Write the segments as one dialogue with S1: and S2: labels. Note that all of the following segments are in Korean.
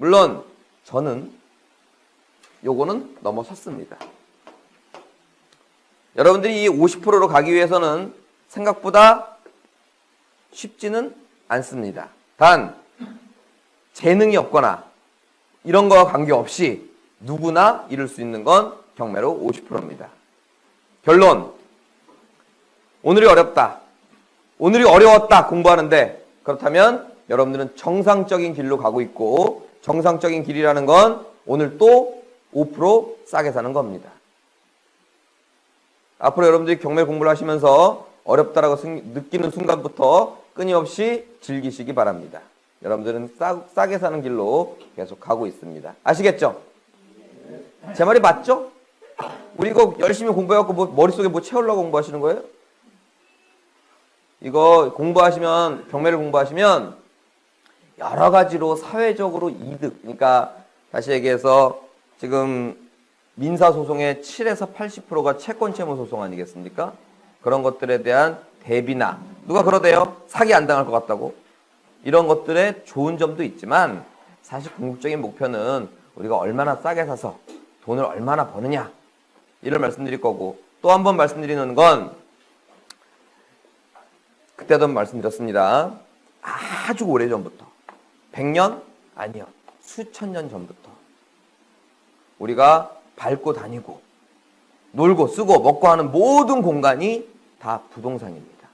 S1: 물론 저는 요거는 넘어섰습니다. 여러분들이 이 50%로 가기 위해서는 생각보다 쉽지는 않습니다. 단 재능이 없거나 이런 거와 관계없이 누구나 이룰 수 있는 건 경매로 50%입니다. 결론, 오늘이 어렵다, 오늘이 어려웠다 공부하는데, 그렇다면 여러분들은 정상적인 길로 가고 있고, 정상적인 길이라는 건 오늘 또 5% 싸게 사는 겁니다. 앞으로 여러분들이 경매 공부를 하시면서 어렵다라고 느끼는 순간부터 끊임없이 즐기시기 바랍니다. 여러분들은 싸게 사는 길로 계속 가고 있습니다. 아시겠죠? 제 말이 맞죠? 우리 이거 열심히 공부해갖고 머릿속에 뭐 채우려고 공부하시는 거예요? 이거 공부하시면, 경매를 공부하시면 여러 가지로 사회적으로 이득, 그러니까 다시 얘기해서 지금 민사소송의 7에서 80%가 채권채무소송 아니겠습니까? 그런 것들에 대한 대비나, 누가 그러대요? 사기 안 당할 것 같다고? 이런 것들의 좋은 점도 있지만 사실 궁극적인 목표는 우리가 얼마나 싸게 사서 돈을 얼마나 버느냐, 이를 말씀드릴 거고, 또 한 번 말씀드리는 건 그때도 말씀드렸습니다. 아주 오래전부터, 100년? 아니요, 수천 년 전부터 우리가 밟고 다니고 놀고 쓰고 먹고 하는 모든 공간이 다 부동산입니다.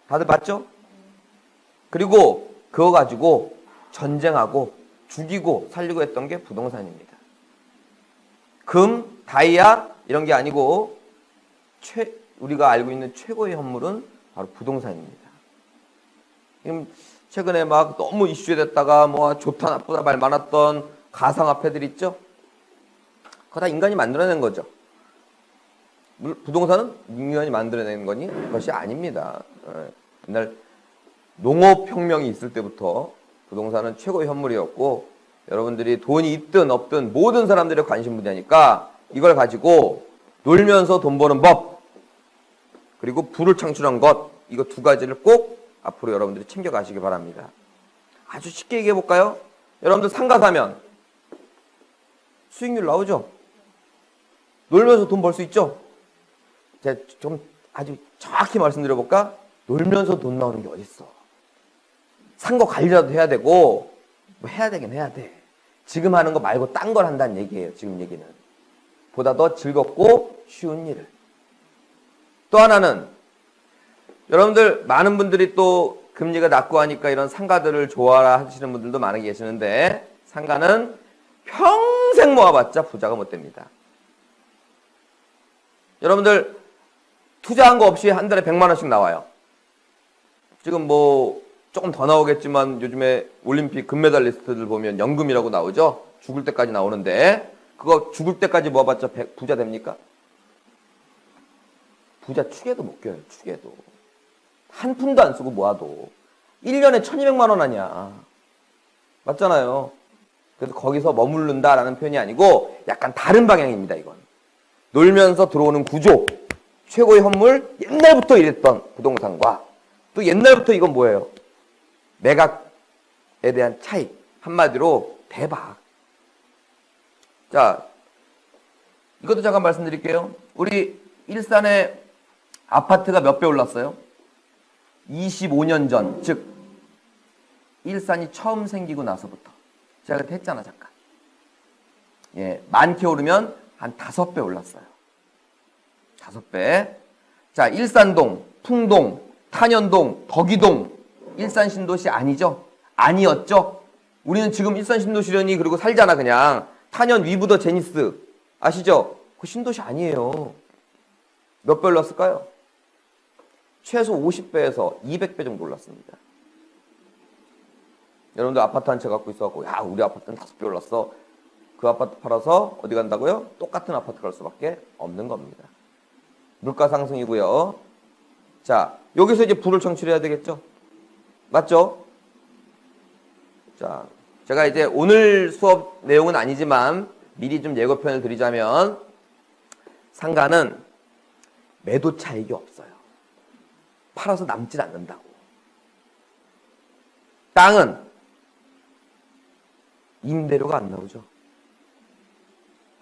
S1: 다들 봤죠? 그리고 그거 가지고 전쟁하고 죽이고 살리고 했던 게 부동산입니다. 금, 다이아 이런 게 아니고 우리가 알고 있는 최고의 현물은 바로 부동산입니다. 최근에 막 너무 이슈에 됐다가 뭐 좋다 나쁘다 말 많았던 가상화폐들 있죠? 그거 다 인간이 만들어낸 거죠. 부동산은 인간이 만들어낸 것이 아닙니다. 옛날 농업혁명이 있을 때부터 부동산은 최고의 현물이었고, 여러분들이 돈이 있든 없든 모든 사람들의 관심 분야니까 이걸 가지고 놀면서 돈 버는 법, 그리고 부를 창출한 것, 이거 두 가지를 꼭 앞으로 여러분들이 챙겨가시기 바랍니다. 아주 쉽게 얘기해 볼까요? 여러분들 상가 사면 수익률 나오죠? 놀면서 돈 벌 수 있죠? 제가 좀 아주 정확히 말씀드려 볼까? 놀면서 돈 나오는 게 어딨어. 산 거 관리라도 해야 되고, 뭐 해야 되긴 해야 돼. 지금 하는 거 말고 딴 걸 한다는 얘기예요, 지금 얘기는. 보다 더 즐겁고 쉬운 일을. 또 하나는, 여러분들 많은 분들이 또 금리가 낮고 하니까 이런 상가들을 좋아라 하시는 분들도 많이 계시는데, 상가는 평생 모아봤자 부자가 못 됩니다. 여러분들 투자한 거 없이 한 달에 100만 원씩 나와요. 지금 뭐 조금 더 나오겠지만 요즘에 올림픽 금메달리스트들 보면 연금이라고 나오죠. 죽을 때까지 나오는데 그거 죽을 때까지 모아봤자 부자 됩니까? 부자 축에도 못 껴요. 축에도. 한 푼도 안 쓰고 모아도 1년에 1200만 원 아니야. 맞잖아요. 그래서 거기서 머무른다라는 표현이 아니고 약간 다른 방향입니다. 이건. 놀면서 들어오는 구조, 최고의 현물, 옛날부터 이랬던 부동산과 또 옛날부터 이건 뭐예요? 매각에 대한 차이. 한마디로 대박. 자, 이것도 잠깐 말씀드릴게요. 우리 일산에 아파트가 몇 배 올랐어요? 25년 전, 즉 일산이 처음 생기고 나서부터. 제가 그때 했잖아, 잠깐. 예, 많게 오르면 한 5배 올랐어요. 5배. 자, 일산동, 풍동, 탄현동, 덕이동, 일산 신도시 아니죠? 아니었죠? 우리는 지금 일산 신도시련이 그리고 살잖아, 그냥. 탄현 위브더 제니스. 아시죠? 그 신도시 아니에요. 몇 배 올랐을까요? 최소 50배에서 200배 정도 올랐습니다. 여러분들 아파트 한 채 갖고 있어갖고, 야, 우리 아파트는 5배 올랐어. 그 아파트 팔아서 어디 간다고요? 똑같은 아파트 갈 수밖에 없는 겁니다. 물가 상승이고요. 자, 여기서 이제 부를 창출해야 되겠죠? 맞죠? 자, 제가 이제 오늘 수업 내용은 아니지만 미리 좀 예고편을 드리자면, 상가는 매도 차익이 없어요. 팔아서 남질 않는다고. 땅은 임대료가 안 나오죠.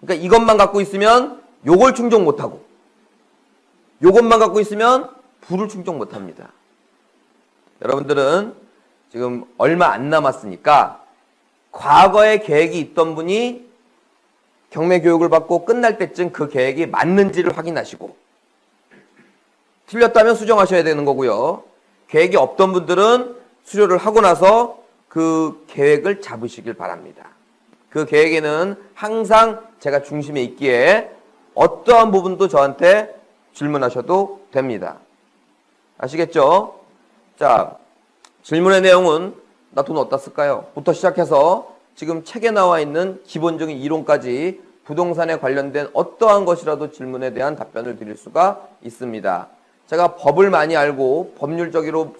S1: 그러니까 이것만 갖고 있으면 요걸 충족 못하고, 요것만 갖고 있으면 불을 충족 못합니다. 여러분들은 지금 얼마 안 남았으니까 과거에 계획이 있던 분이 경매 교육을 받고 끝날 때쯤 그 계획이 맞는지를 확인하시고, 틀렸다면 수정하셔야 되는 거고요. 계획이 없던 분들은 수료를 하고 나서 그 계획을 잡으시길 바랍니다. 그 계획에는 항상 제가 중심에 있기에 어떠한 부분도 저한테 질문하셔도 됩니다. 아시겠죠? 자, 질문의 내용은 나 돈 어디다 쓸까요? 부터 시작해서 지금 책에 나와 있는 기본적인 이론까지 부동산에 관련된 어떠한 것이라도 질문에 대한 답변을 드릴 수가 있습니다. 제가 법을 많이 알고 법률적으로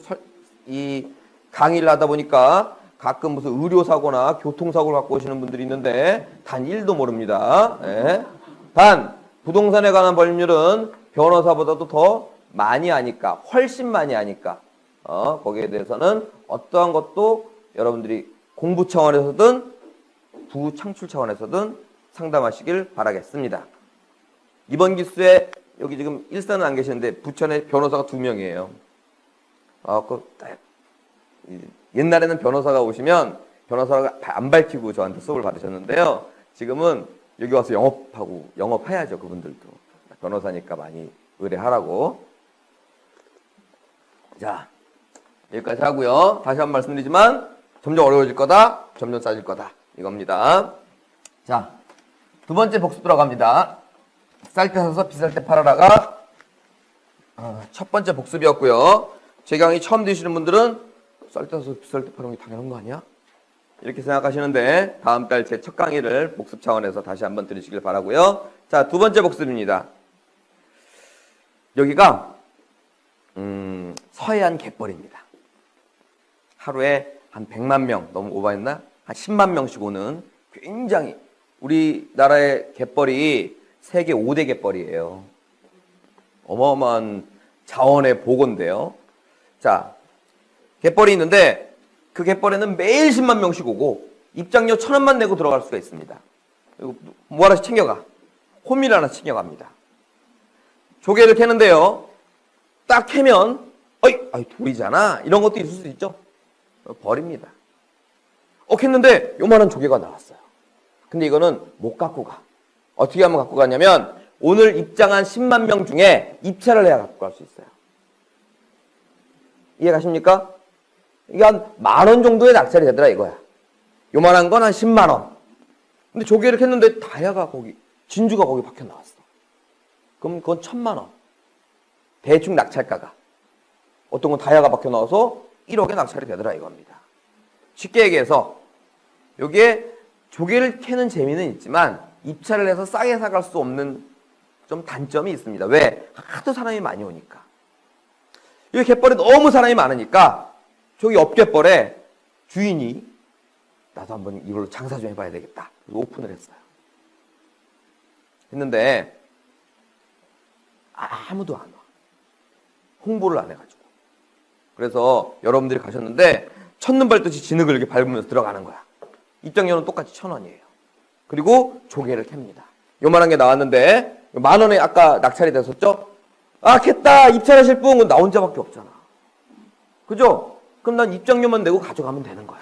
S1: 이 강의를 하다 보니까 가끔 무슨 의료사고나 교통사고를 갖고 오시는 분들이 있는데 단 1도 모릅니다. 예. 단 부동산에 관한 법률은 변호사보다도 더 많이 아니까, 훨씬 많이 아니까 거기에 대해서는 어떠한 것도 여러분들이 공부 차원에서든 부창출 차원에서든 상담하시길 바라겠습니다. 이번 기수에 여기 지금 일산은 안 계시는데 부천에 변호사가 2명이에요. 옛날에는 변호사가 오시면 변호사가 안 밝히고 저한테 수업을 받으셨는데요. 지금은 여기 와서 영업해야죠. 그분들도. 변호사니까 많이 의뢰하라고. 자, 여기까지 하고요. 다시 한번 말씀드리지만 점점 어려워질 거다. 점점 싸질 거다. 이겁니다. 자, 두 번째 복습 들어갑니다. 쌀 때 사서 비쌀 때 팔아라가 첫 번째 복습이었고요. 제 강의 처음 들으시는 분들은 쌀 때 사서 비쌀 때 파는 게 당연한 거 아니야? 이렇게 생각하시는데 다음 달 제 첫 강의를 복습 차원에서 다시 한번 들으시길 바라고요. 자, 두 번째 복습입니다. 여기가 서해안 갯벌입니다. 하루에 한 100만 명, 너무 오버했나? 한 10만 명씩 오는 굉장히 우리나라의 갯벌이 세계 5대 갯벌이에요. 어마어마한 자원의 보고인데요. 자, 갯벌이 있는데 그 갯벌에는 매일 10만 명씩 오고 입장료 1,000원만 내고 들어갈 수가 있습니다. 그리고 뭐 하나씩 챙겨가. 호미를 하나 챙겨갑니다. 조개를 캐는데요. 딱 캐면 돌이잖아. 이런 것도 있을 수 있죠. 버립니다. 캤는데 요만한 조개가 나왔어요. 근데 이거는 못 갖고 가. 어떻게 하면 갖고 가냐면 오늘 입장한 10만 명 중에 입찰을 해야 갖고 갈 수 있어요. 이해 가십니까? 이게 한 10,000원 정도의 낙찰이 되더라 이거야. 요만한 건 한 10만 원. 근데 조개를 캤는데 다야가 거기, 진주가 거기 박혀 나왔어. 그럼 그건 1,000만 원. 대충 낙찰가가. 어떤 건 다야가 박혀 나와서 1억에 낙찰이 되더라 이겁니다. 쉽게 얘기해서 여기에 조개를 캐는 재미는 있지만 입찰을 해서 싸게 사갈 수 없는 좀 단점이 있습니다. 왜? 하도 사람이 많이 오니까. 이 갯벌에 너무 사람이 많으니까 저기 옆 갯벌에 주인이 나도 한번 이걸로 장사 좀 해봐야 되겠다. 오픈을 했어요. 했는데 아무도 안 와. 홍보를 안 해가지고. 그래서 여러분들이 가셨는데 첫눈 발듯이 진흙을 이렇게 밟으면서 들어가는 거야. 입장료는 똑같이 1,000원이에요. 그리고 조개를 캡니다. 요만한 게 나왔는데 10,000원에 아까 낙찰이 됐었죠? 캤다! 입찰하실 분! 나 혼자밖에 없잖아. 그죠? 그럼 난 입장료만 내고 가져가면 되는 거야.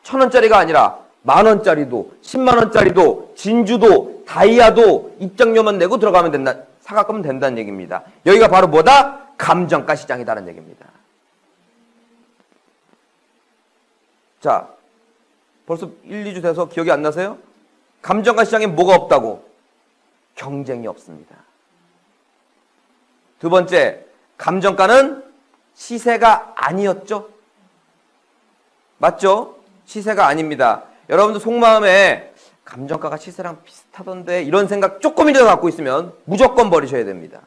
S1: 1,000원짜리가 아니라 10,000원짜리도 10만원짜리도 진주도 다이아도 입장료만 내고 들어가면 된다. 사갖고면 된다는 얘기입니다. 여기가 바로 뭐다? 감정가 시장이다라는 얘기입니다. 자, 벌써 1, 2주 돼서 기억이 안 나세요? 감정가 시장에 뭐가 없다고? 경쟁이 없습니다. 두 번째, 감정가는 시세가 아니었죠? 맞죠? 시세가 아닙니다. 여러분들 속마음에 감정가가 시세랑 비슷하던데 이런 생각 조금이라도 갖고 있으면 무조건 버리셔야 됩니다.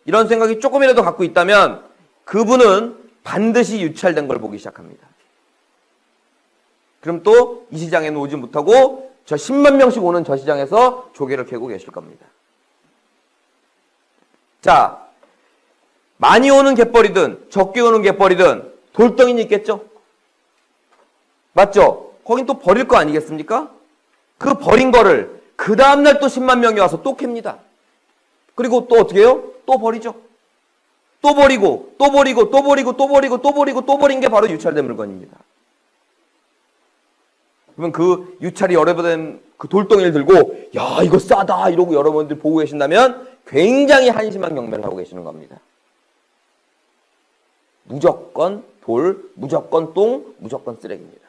S1: 이런 생각이 조금이라도 갖고 있다면 그분은 반드시 유찰된 걸 보기 시작합니다. 그럼 또 이 시장에는 오지 못하고 저 10만 명씩 오는 저 시장에서 조개를 캐고 계실 겁니다. 자, 많이 오는 갯벌이든 적게 오는 갯벌이든 돌덩이는 있겠죠? 맞죠? 거긴 또 버릴 거 아니겠습니까? 그 버린 거를 그 다음날 또 10만 명이 와서 또 캡니다. 그리고 또 어떻게 해요? 또 버리죠. 또 버리고, 또 버리고, 또 버리고, 또 버리고, 또 버리고, 또 버린 게 바로 유찰된 물건입니다. 그러면 그 유찰이 여러분 그 돌덩이를 들고, 야, 이거 싸다! 이러고 여러분들 보고 계신다면 굉장히 한심한 경매를 하고 계시는 겁니다. 무조건 돌, 무조건 똥, 무조건 쓰레기입니다.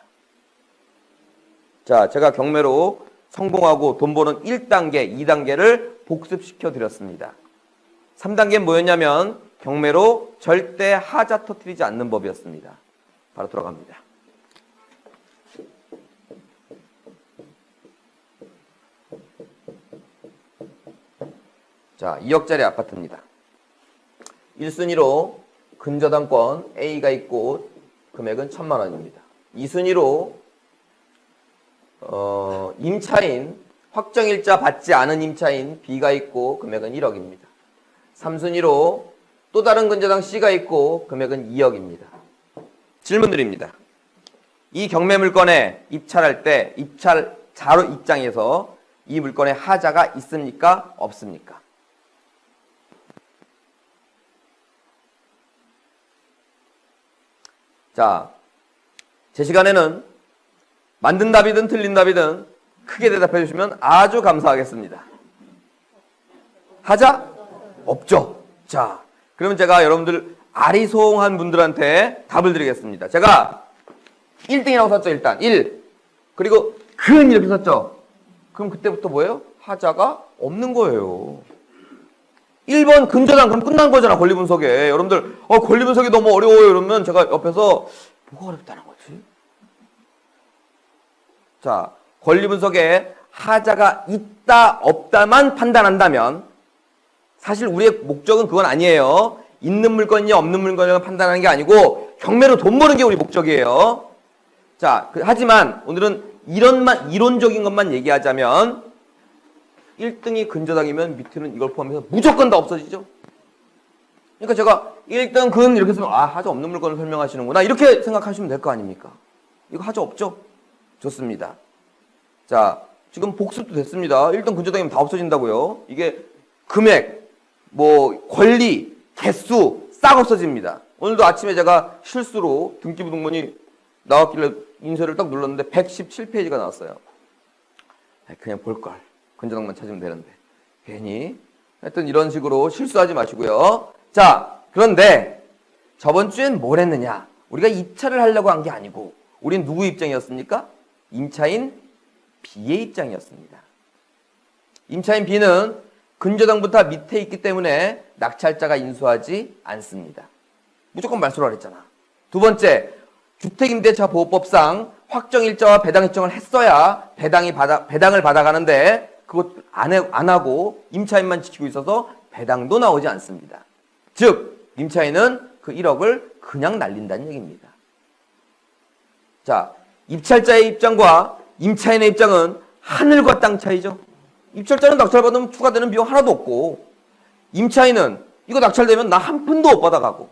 S1: 자, 제가 경매로 성공하고 돈 버는 1단계, 2단계를 복습시켜 드렸습니다. 3단계는 뭐였냐면 경매로 절대 하자 터뜨리지 않는 법이었습니다. 바로 들어갑니다. 자, 2억짜리 아파트입니다. 1순위로 근저당권 A가 있고 금액은 1,000만 원입니다. 2순위로 임차인, 확정일자 받지 않은 임차인 B가 있고 금액은 1억입니다. 3순위로 또 다른 근저당 C가 있고 금액은 2억입니다. 질문 드립니다. 이 경매 물건에 입찰할 때 입찰자로 입장에서 이 물건에 하자가 있습니까? 없습니까? 자, 제 시간에는 맞는 답이든 틀린 답이든 크게 대답해 주시면 아주 감사하겠습니다. 하자? 없죠. 자, 그러면 제가 여러분들 아리송한 분들한테 답을 드리겠습니다. 제가 1등이라고 썼죠, 일단. 1. 그리고 근 이렇게 썼죠. 그럼 그때부터 뭐예요? 하자가 없는 거예요. 1번 근저당 그럼 끝난 거잖아, 권리분석에. 여러분들 권리분석이 너무 어려워요 이러면 제가 옆에서 뭐가 어렵다는 거지? 자, 권리분석에 하자가 있다 없다만 판단한다면 사실 우리의 목적은 그건 아니에요. 있는 물건이냐 없는 물건이냐 판단하는 게 아니고 경매로 돈 버는 게 우리 목적이에요. 자, 하지만 오늘은 이론적인 것만 얘기하자면 1등이 근저당이면 밑에는 이걸 포함해서 무조건 다 없어지죠. 그러니까 제가 1등 근 이렇게 쓰면 하자 없는 물건을 설명하시는구나 이렇게 생각하시면 될 거 아닙니까? 이거 하자 없죠? 좋습니다. 자, 지금 복습도 됐습니다. 1등 근저당이면 다 없어진다고요. 이게 금액, 권리, 개수 싹 없어집니다. 오늘도 아침에 제가 실수로 등기부등본이 나왔길래 인쇄를 딱 눌렀는데 117페이지가 나왔어요. 그냥 볼걸. 근저당만 찾으면 되는데. 괜히. 하여튼 이런 식으로 실수하지 마시고요. 자, 그런데 저번 주엔 뭘 했느냐? 우리가 입찰을 하려고 한 게 아니고 우린 누구 입장이었습니까? 임차인 B의 입장이었습니다. 임차인 B는 근저당부터 밑에 있기 때문에 낙찰자가 인수하지 않습니다. 무조건 말소를 하랬잖아. 두 번째, 주택임대차보호법상 확정일자와 배당 일정을 했어야 배당을 받아가는데 그것 안 하고 임차인만 지키고 있어서 배당도 나오지 않습니다. 즉, 임차인은 그 1억을 그냥 날린다는 얘기입니다. 자, 입찰자의 입장과 임차인의 입장은 하늘과 땅 차이죠. 입찰자는 낙찰받으면 추가되는 비용 하나도 없고 임차인은 이거 낙찰되면 나 한 푼도 못 받아가고.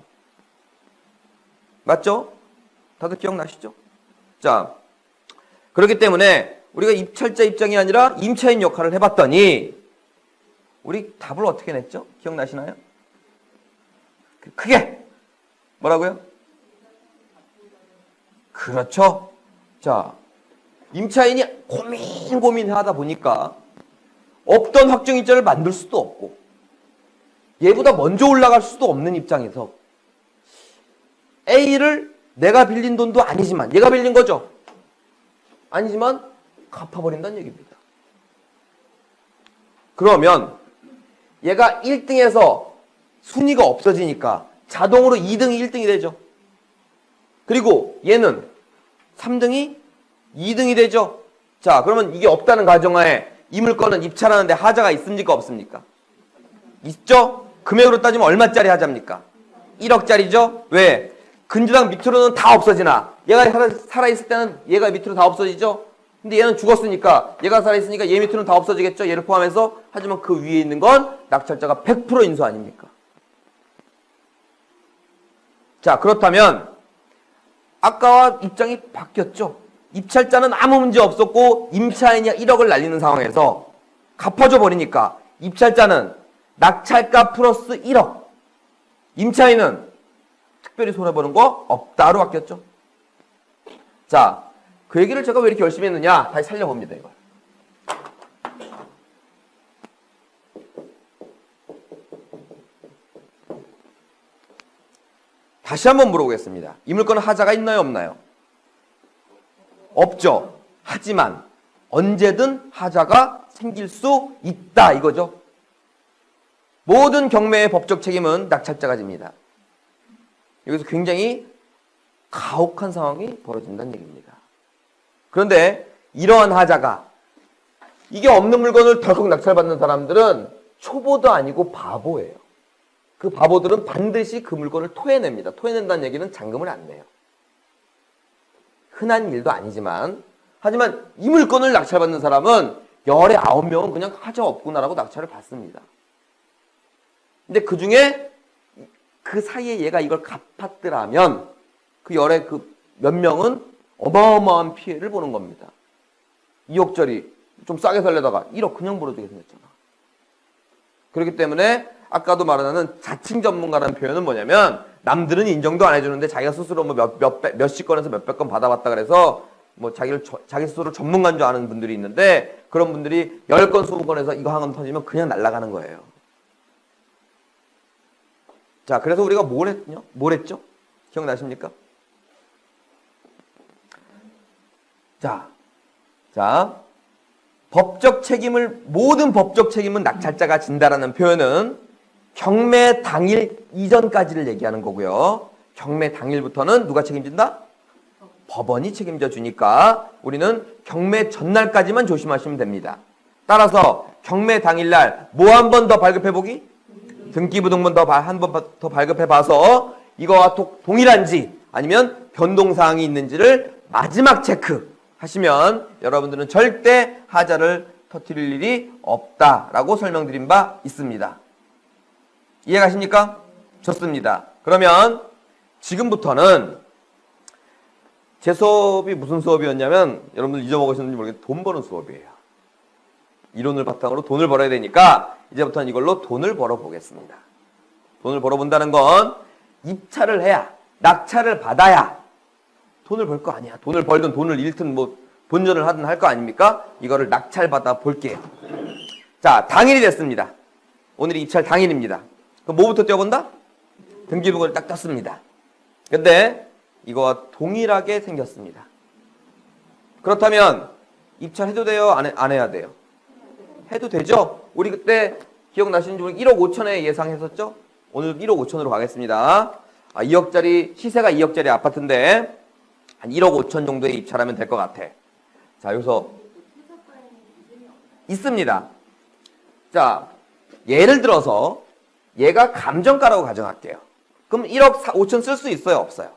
S1: 맞죠? 다들 기억나시죠? 자, 그렇기 때문에 우리가 입찰자 입장이 아니라 임차인 역할을 해봤더니 우리 답을 어떻게 냈죠? 기억나시나요? 크게 뭐라고요? 그렇죠. 자, 임차인이 고민하다 보니까 없던 확정일자를 만들 수도 없고 얘보다 먼저 올라갈 수도 없는 입장에서 A를 내가 빌린 돈도 아니지만 얘가 빌린 거죠. 아니지만 갚아버린다는 얘기입니다. 그러면 얘가 1등에서 순위가 없어지니까 자동으로 2등이 1등이 되죠. 그리고 얘는 3등이 2등이 되죠. 자, 그러면 이게 없다는 가정하에 이 물건은 입찰하는데 하자가 있습니까? 없습니까? 있죠? 금액으로 따지면 얼마짜리 하자입니까? 1억짜리죠? 왜? 근저당 밑으로는 다 없어지나? 얘가 살아있을 때는 얘가 밑으로 다 없어지죠? 근데 얘는 죽었으니까 얘가 살아있으니까 얘 밑으로는 다 없어지겠죠? 얘를 포함해서. 하지만 그 위에 있는 건 낙찰자가 100% 인수 아닙니까? 자, 그렇다면 아까와 입장이 바뀌었죠? 입찰자는 아무 문제 없었고 임차인이 1억을 날리는 상황에서 갚아줘 버리니까 입찰자는 낙찰가 플러스 1억, 임차인은 특별히 손해보는 거 없다로 바뀌었죠. 자, 그 얘기를 제가 왜 이렇게 열심히 했느냐, 다시 살려봅니다, 이걸. 다시 한번 물어보겠습니다. 이 물건은 하자가 있나요, 없나요? 없죠. 하지만 언제든 하자가 생길 수 있다, 이거죠. 모든 경매의 법적 책임은 낙찰자가 집니다. 여기서 굉장히 가혹한 상황이 벌어진다는 얘기입니다. 그런데 이러한 하자가, 이게 없는 물건을 덜컥 낙찰받는 사람들은 초보도 아니고 바보예요. 그 바보들은 반드시 그 물건을 토해냅니다. 토해낸다는 얘기는 잔금을 안 내요. 흔한 일도 아니지만, 하지만 이 물건을 낙찰받는 사람은 열에 9명은 그냥 하자 없구나라고 낙찰을 받습니다. 근데 그 중에 그 사이에 얘가 이걸 갚았더라면 그 열에 그 몇 명은 어마어마한 피해를 보는 겁니다. 2억짜리 좀 싸게 살려다가 1억 그냥 벌어주게 생겼잖아. 그렇기 때문에 아까도 말하는 자칭 전문가라는 표현은 뭐냐면, 남들은 인정도 안 해주는데 자기가 스스로 뭐 몇십 건에서 몇백 건 받아봤다 그래서 뭐 자기 스스로 전문가인 줄 아는 분들이 있는데, 그런 분들이 10건, 20건에서 이거 한 건 터지면 그냥 날아가는 거예요. 자, 그래서 우리가 뭘 했죠? 기억나십니까? 자, 모든 법적 책임은 낙찰자가 진다라는 표현은 경매 당일 이전까지를 얘기하는 거고요. 경매 당일부터는 누가 책임진다? 법원이 책임져 주니까 우리는 경매 전날까지만 조심하시면 됩니다. 따라서 경매 당일날 뭐 한 번 더 발급해보기? 등기부등본 한 번 더 발급해봐서 이거와 동일한지 아니면 변동사항이 있는지를 마지막 체크하시면 여러분들은 절대 하자를 터뜨릴 일이 없다라고 설명드린 바 있습니다. 이해가십니까? 좋습니다. 그러면 지금부터는 제 수업이 무슨 수업이었냐면, 여러분들 잊어먹으셨는지 모르겠는데 돈 버는 수업이에요. 이론을 바탕으로 돈을 벌어야 되니까 이제부터는 이걸로 돈을 벌어보겠습니다. 돈을 벌어본다는 건 입찰을 해야, 낙찰을 받아야 돈을 벌 거 아니야. 돈을 벌든 돈을 잃든 뭐 본전을 하든 할 거 아닙니까? 이거를 낙찰받아 볼게요. 자, 당일이 됐습니다. 오늘이 입찰 당일입니다. 그럼 뭐부터 떼어본다? 등기부를 딱 떴습니다. 근데 이거와 동일하게 생겼습니다. 그렇다면 입찰해도 돼요? 안 해야 돼요? 해도 되죠? 우리 그때 기억나시는지 우리 1억 5천에 예상했었죠? 오늘 1억 5천으로 가겠습니다. 2억짜리, 시세가 2억짜리 아파트인데 한 1억 5천 정도에 입찰하면 될 것 같아. 자, 여기서 있습니다. 자, 예를 들어서 얘가 감정가라고 가정할게요. 그럼 1억 5천 쓸 수 있어요? 없어요?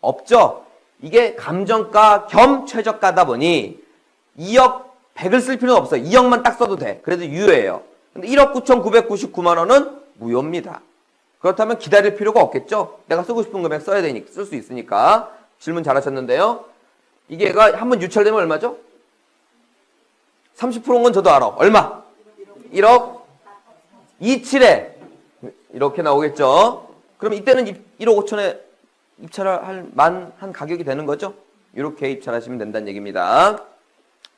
S1: 없죠? 이게 감정가 겸 최저가다 보니 2억 100을 쓸 필요는 없어요. 2억만 딱 써도 돼. 그래도 유효해요. 근데 1억 9,999만 원은 무효입니다. 그렇다면 기다릴 필요가 없겠죠? 내가 쓰고 싶은 금액 써야 되니까, 쓸 수 있으니까. 질문 잘하셨는데요. 이게가 한번 유찰되면 얼마죠? 30%인 건 저도 알아. 얼마? 1억 27에 이렇게 나오겠죠? 그럼 이때는 1억 5천에 입찰할 만한 가격이 되는 거죠? 이렇게 입찰하시면 된다는 얘기입니다.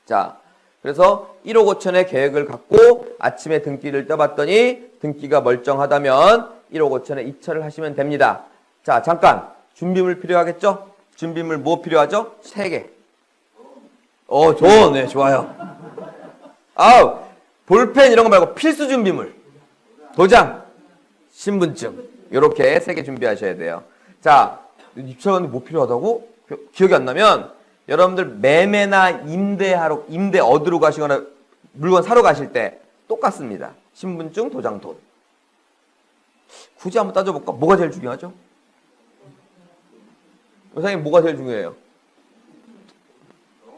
S1: 자, 그래서 1억 5천의 계획을 갖고 아침에 등기를 떠봤더니 등기가 멀쩡하다면 1억 5천에 입찰을 하시면 됩니다. 자, 잠깐 준비물 필요하겠죠? 준비물 뭐 필요하죠? 3개. 네, 좋아요. 볼펜 이런 거 말고 필수 준비물. 도장, 신분증. 이렇게 3개 준비하셔야 돼요. 자, 입찰하는데 뭐 필요하다고? 기억이 안 나면 여러분들 매매나 임대 얻으러 가시거나 물건 사러 가실 때 똑같습니다. 신분증, 도장, 돈. 굳이 한번 따져볼까? 뭐가 제일 중요하죠? 선생님, 뭐가 제일 중요해요?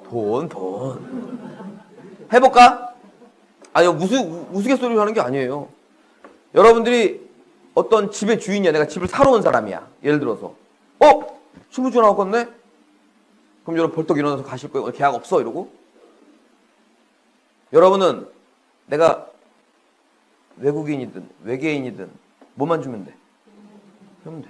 S1: 돈. 해볼까? 이거 우스갯소리를 하는 게 아니에요. 여러분들이 어떤 집의 주인이야. 내가 집을 사러 온 사람이야. 예를 들어서. 신분증 나왔겠네? 그럼 여러분 벌떡 일어나서 가실 거예요? 오늘 계약 없어? 이러고? 여러분은 내가 외국인이든 외계인이든 뭐만 주면 돼? 그러면 돼.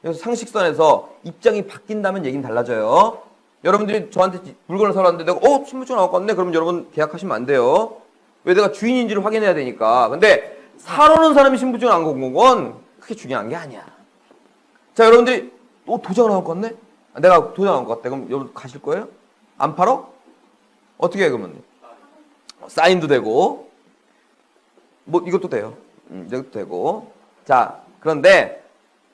S1: 그래서 상식선에서 입장이 바뀐다면 얘기는 달라져요. 여러분들이 저한테 물건을 사러 왔는데 내가 신분증 나올 것 같네? 그러면 여러분 계약하시면 안 돼요. 왜? 내가 주인인지를 확인해야 되니까. 근데 사러 오는 사람이 신분증을 안 갖고 온 건 그게 중요한 게 아니야. 자, 여러분들이 도장 나올 것 같네? 내가 도장 나올 것 같대. 그럼 여러분 가실 거예요? 안 팔어? 어떻게 해 그러면? 사인도 되고 뭐 이것도 돼요. 이것도 되고. 자, 그런데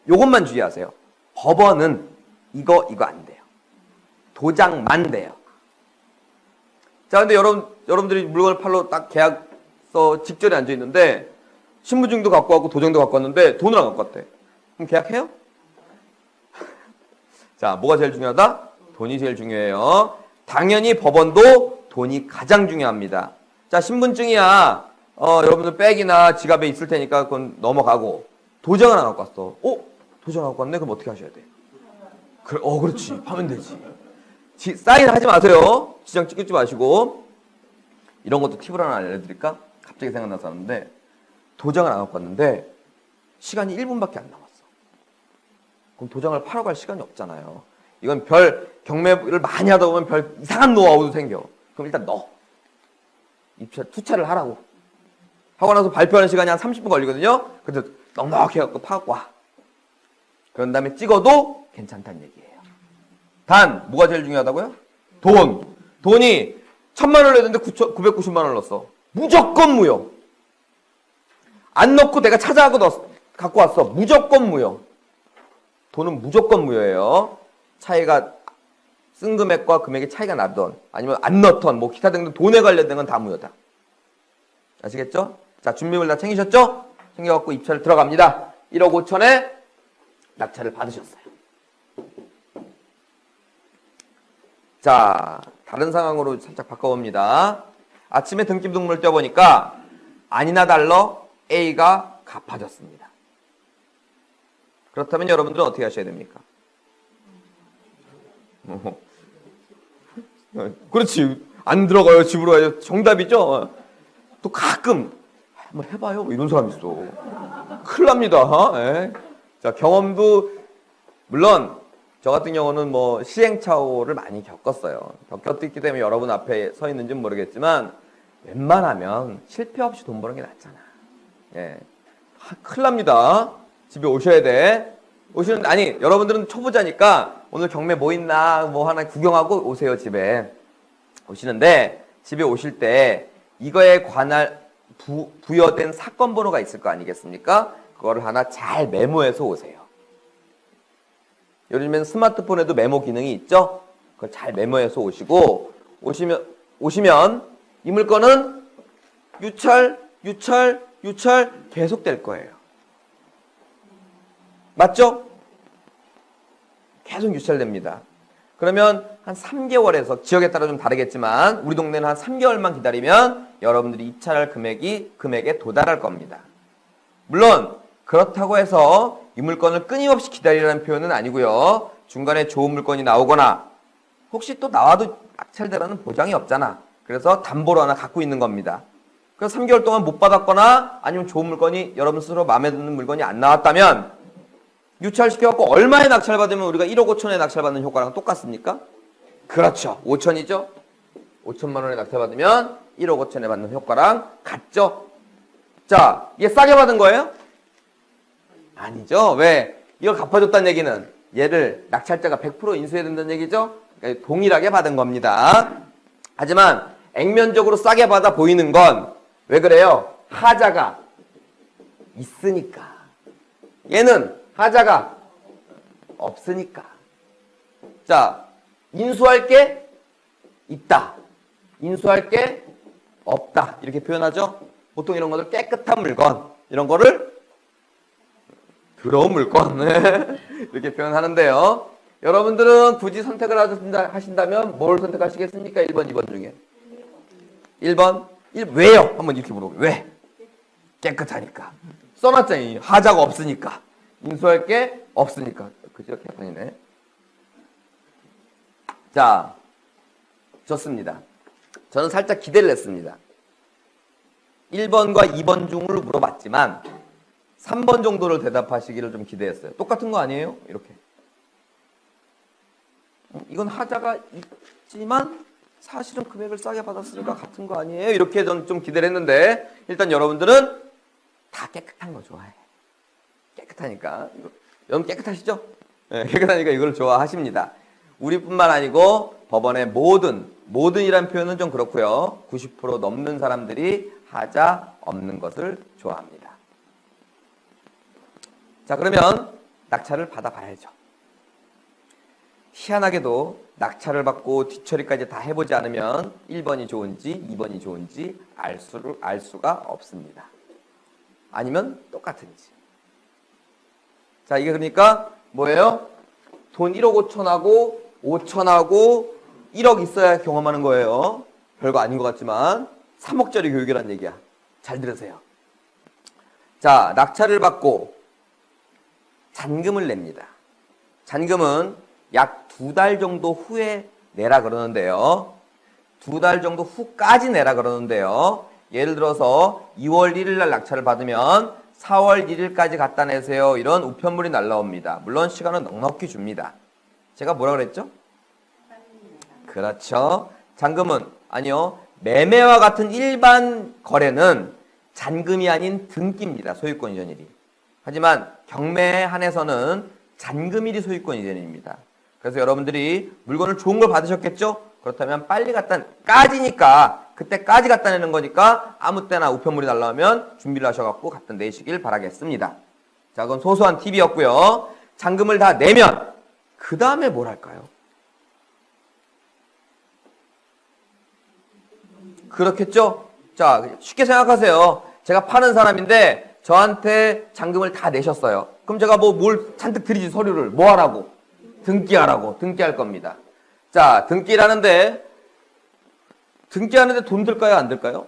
S1: 요것만 주의하세요. 법원은 이거 안 돼요. 도장만 돼요. 자, 근데 여러분들이 물건을 팔러 딱 계약서 직전에 앉아 있는데 신분증도 갖고 왔고 도장도 갖고 왔는데 돈을 안 갖고 왔대. 그럼 계약해요? 자, 뭐가 제일 중요하다? 돈이 제일 중요해요. 당연히 법원도 돈이 가장 중요합니다. 자, 신분증이야. 여러분들 백이나 지갑에 있을 테니까 그건 넘어가고 도장을 안 갖고 왔어. 도장 안 갖고 왔네? 그럼 어떻게 하셔야 돼? 그래, 그렇지. 파면 되지. 사인 하지 마세요. 지장 찍지 마시고. 이런 것도 팁을 하나 알려드릴까? 갑자기 생각나서 하는데 도장을 안 갖고 왔는데 시간이 1분밖에 안 남았어. 그럼 도장을 팔아 갈 시간이 없잖아요. 이건 별 경매를 많이 하다 보면 별 이상한 노하우도 생겨. 그럼 일단 투차를 하라고. 하고 나서 발표하는 시간이 한 30분 걸리거든요. 근데 넉넉히 해갖고 파갖고 와. 그런 다음에 찍어도 괜찮다는 얘기예요. 단, 뭐가 제일 중요하다고요? 돈이 1,000만 원 냈는데 990만 원을 넣었어. 무조건 무효. 안 넣고 내가 찾아가고 갖고 왔어. 무조건 무효. 돈은 무조건 무효예요. 차이가 쓴 금액과 금액의 차이가 나던 아니면 안 넣던 뭐 기타 등등 돈에 관련된 건 다 무효다. 아시겠죠? 자, 준비물 다 챙기셨죠? 챙겨갖고 입찰을 들어갑니다. 1억 5천에 낙찰을 받으셨어요. 자, 다른 상황으로 살짝 바꿔봅니다. 아침에 등기부등본을 떼어보니까 아니나 달러 A가 갚아졌습니다. 그렇다면 여러분들은 어떻게 하셔야 됩니까? 그렇지. 안 들어가요. 집으로 가요. 정답이죠. 또 가끔 한번 해봐요. 이런 사람 있어. 큰일 납니다. 예. 자, 경험도 물론 저 같은 경우는 뭐 시행착오를 많이 겪었어요. 겪었기 때문에 여러분 앞에 서 있는지는 모르겠지만 웬만하면 실패 없이 돈 버는 게 낫잖아. 예. 큰일 납니다. 집에 오셔야 돼. 아니, 여러분들은 초보자니까 오늘 경매 뭐 있나 뭐 하나 구경하고 오세요, 집에. 오시는데 집에 오실 때 이거에 관할 부여된 사건 번호가 있을 거 아니겠습니까? 그거를 하나 잘 메모해서 오세요. 요즘엔 스마트폰에도 메모 기능이 있죠? 그걸 잘 메모해서 오시면 이 물건은 유찰 계속 될 거예요. 맞죠? 계속 유찰됩니다. 그러면 한 3개월에서 지역에 따라 좀 다르겠지만 우리 동네는 한 3개월만 기다리면 여러분들이 입찰할 금액에 도달할 겁니다. 물론 그렇다고 해서 이 물건을 끊임없이 기다리라는 표현은 아니고요. 중간에 좋은 물건이 나오거나 혹시 또 나와도 낙찰되라는 보장이 없잖아. 그래서 담보로 하나 갖고 있는 겁니다. 그래서 3개월 동안 못 받았거나 아니면 좋은 물건이 여러분 스스로 마음에 드는 물건이 안 나왔다면 유찰시켜갖고 얼마에 낙찰받으면 우리가 1억 5천에 낙찰받는 효과랑 똑같습니까? 그렇죠. 5천이죠. 5천만 원에 낙찰받으면 1억 5천에 받는 효과랑 같죠. 자, 이게 싸게 받은 거예요? 아니죠. 왜? 이걸 갚아줬다는 얘기는 얘를 낙찰자가 100% 인수해야 된다는 얘기죠. 그러니까 동일하게 받은 겁니다. 하지만 액면적으로 싸게 받아 보이는 건 왜 그래요? 하자가 있으니까. 얘는 하자가 없으니까. 자, 인수할 게 있다. 인수할 게 없다. 이렇게 표현하죠. 보통 이런 것들 깨끗한 물건, 이런 거를 더러운 물건 이렇게 표현하는데요. 여러분들은 굳이 선택을 하신다면 뭘 선택하시겠습니까? 1번, 2번 중에. 1번. 왜요? 한번 이렇게 물어보고. 왜? 깨끗하니까. 써놨잖아요. 하자가 없으니까. 인수할 게 없으니까. 그죠? 개판이네. 자, 좋습니다. 저는 살짝 기대를 했습니다. 1번과 2번 중으로 물어봤지만 3번 정도를 대답하시기를 좀 기대했어요. 똑같은 거 아니에요? 이렇게. 이건 하자가 있지만 사실은 금액을 싸게 받았으니까 같은 거 아니에요? 이렇게 저는 좀 기대를 했는데 일단 여러분들은 다 깨끗한 거 좋아해. 깨끗하니까. 여러분 깨끗하시죠? 네, 깨끗하니까 이걸 좋아하십니다. 우리뿐만 아니고 법원의 모든이라는 표현은 좀 그렇고요. 90% 넘는 사람들이 하자 없는 것을 좋아합니다. 자, 그러면 낙찰을 받아봐야죠. 희한하게도 낙찰을 받고 뒤처리까지 다 해보지 않으면 1번이 좋은지 2번이 좋은지 알 수가 없습니다. 아니면 똑같은지. 자, 이게 그러니까 뭐예요? 돈 1억 5천하고 5천하고 1억 있어야 경험하는 거예요. 별거 아닌 것 같지만 3억짜리 교육이란 얘기야. 잘 들으세요. 자, 낙찰을 받고 잔금을 냅니다. 잔금은 약 2달 정도 후에 내라 그러는데요. 2달 정도 후까지 내라 그러는데요. 예를 들어서 2월 1일 날 낙찰을 받으면 4월 1일까지 갖다 내세요. 이런 우편물이 날라옵니다. 물론 시간은 넉넉히 줍니다. 제가 뭐라 그랬죠? 그렇죠. 잔금은 아니요. 매매와 같은 일반 거래는 잔금이 아닌 등기입니다. 소유권 이전일이. 하지만 경매에 한해서는 잔금일이 소유권 이전입니다. 그래서 여러분들이 물건을 좋은 걸 받으셨겠죠? 그렇다면 빨리 까지니까 그때까지 갖다 내는 거니까 아무 때나 우편물이 날라오면 준비를 하셔갖고 갖다 내시길 바라겠습니다. 자, 그건 소소한 팁이었고요. 잔금을 다 내면 그 다음에 뭘 할까요? 그렇겠죠? 자, 쉽게 생각하세요. 제가 파는 사람인데 저한테 잔금을 다 내셨어요. 그럼 제가 뭘 잔뜩 드리지, 서류를. 뭐 하라고? 등기하라고. 등기할 겁니다. 자, 등기하는데 돈 들까요? 안 들까요?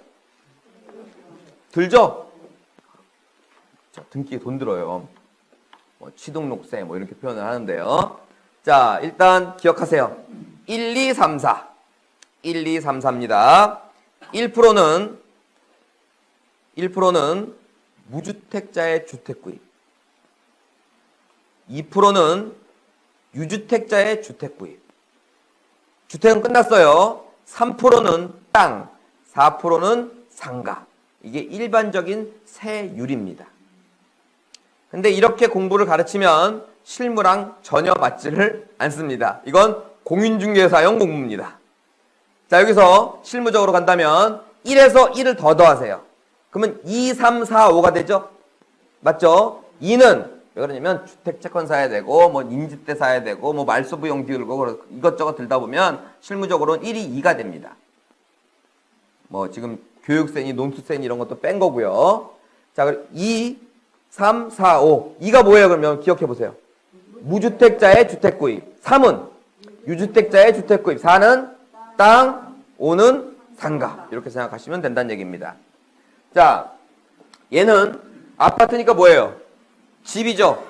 S1: 들죠? 자, 등기에 돈 들어요. 취등록세 이렇게 표현을 하는데요. 자, 일단 기억하세요. 1, 2, 3, 4. 1, 2, 3, 4입니다. 1%는 무주택자의 주택구입. 2%는 유주택자의 주택구입. 주택은 끝났어요. 3%는 땅, 4%는 상가. 이게 일반적인 세율입니다. 근데 이렇게 공부를 가르치면 실무랑 전혀 맞지를 않습니다. 이건 공인중개사용 공부입니다. 자, 여기서 실무적으로 간다면 1에서 1을 더 더하세요. 그러면 2, 3, 4, 5가 되죠? 맞죠? 2는 왜 그러냐면 주택채권 사야 되고 임직대 사야 되고 말소부용 들고 이것저것 들다 보면 실무적으로는 1이 2가 됩니다. 지금 교육세니 논수세니 이런 것도 뺀 거고요. 자, 2, 3, 4, 5. 2가 뭐예요? 그러면 기억해 보세요. 무주택자의 주택구입. 3은 유주택자의 주택구입. 4는 땅, 5는 상가. 이렇게 생각하시면 된다는 얘기입니다. 자, 얘는 아파트니까 뭐예요? 집이죠.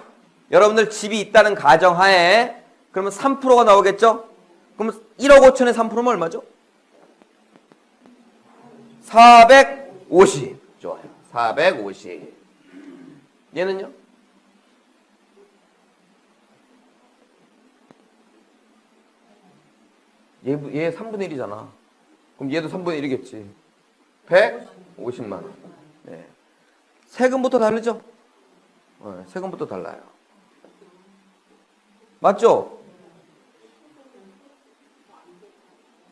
S1: 여러분들 집이 있다는 가정하에 그러면 3%가 나오겠죠? 그러면 1억 5천에 3%면 얼마죠? 450. 좋아요. 450. 얘는요? 얘 3분의 1이잖아. 그럼 얘도 3분의 1이겠지. 150만 원. 네. 세금부터 다르죠? 네, 세금부터 달라요. 맞죠?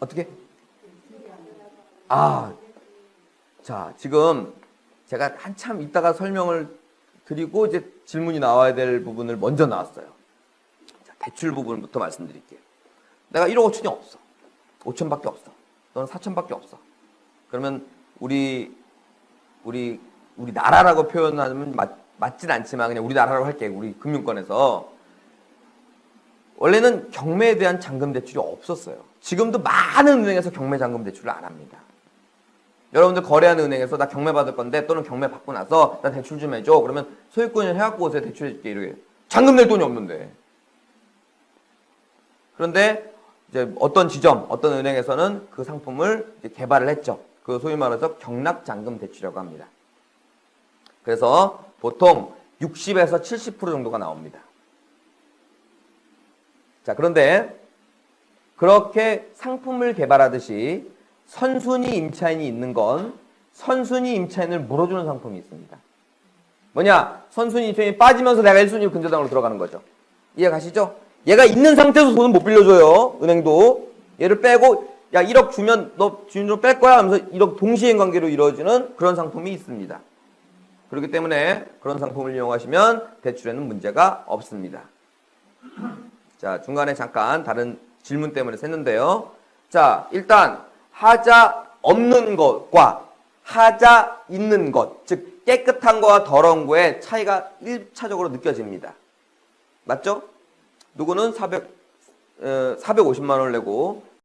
S1: 어떻게? 자, 지금 제가 한참 이따가 설명을 드리고 이제 질문이 나와야 될 부분을 먼저 나왔어요. 자, 대출 부분부터 말씀드릴게요. 내가 1억 5천이 없어. 5천밖에 없어. 너는 4천밖에 없어. 그러면 우리 나라라고 표현하면 맞진 않지만 그냥 우리나라라고 할게. 우리 금융권에서 원래는 경매에 대한 잔금 대출이 없었어요. 지금도 많은 은행에서 경매 잔금 대출을 안 합니다. 여러분들 거래하는 은행에서 나 경매 받을 건데 또는 경매 받고 나서 나 대출 좀 해줘. 그러면 소유권을 해갖고 오세요. 대출해줄게. 이렇게 잔금 낼 돈이 없는데. 그런데 이제 어떤 지점, 어떤 은행에서는 그 상품을 이제 개발을 했죠. 그 소위 말해서 경락잔금 대출이라고 합니다. 그래서 보통 60에서 70% 정도가 나옵니다. 자, 그런데 그렇게 상품을 개발하듯이 선순위 임차인이 있는 건 선순위 임차인을 물어주는 상품이 있습니다. 뭐냐? 선순위 임차인이 빠지면서 내가 1순위 근저당으로 들어가는 거죠. 이해 가시죠? 얘가 있는 상태에서 돈은 못 빌려줘요. 은행도. 얘를 빼고 야 1억 주면 너 주인으로 뺄 거야 하면서 1억 동시행 관계로 이루어지는 그런 상품이 있습니다. 그렇기 때문에 그런 상품을 이용하시면 대출에는 문제가 없습니다. 자, 중간에 잠깐 다른 질문 때문에 샜는데요. 자, 일단 하자 없는 것과 하자 있는 것, 즉 깨끗한 거와 더러운 거의 차이가 1차적으로 느껴집니다. 맞죠? 누구는 450만 원을 내고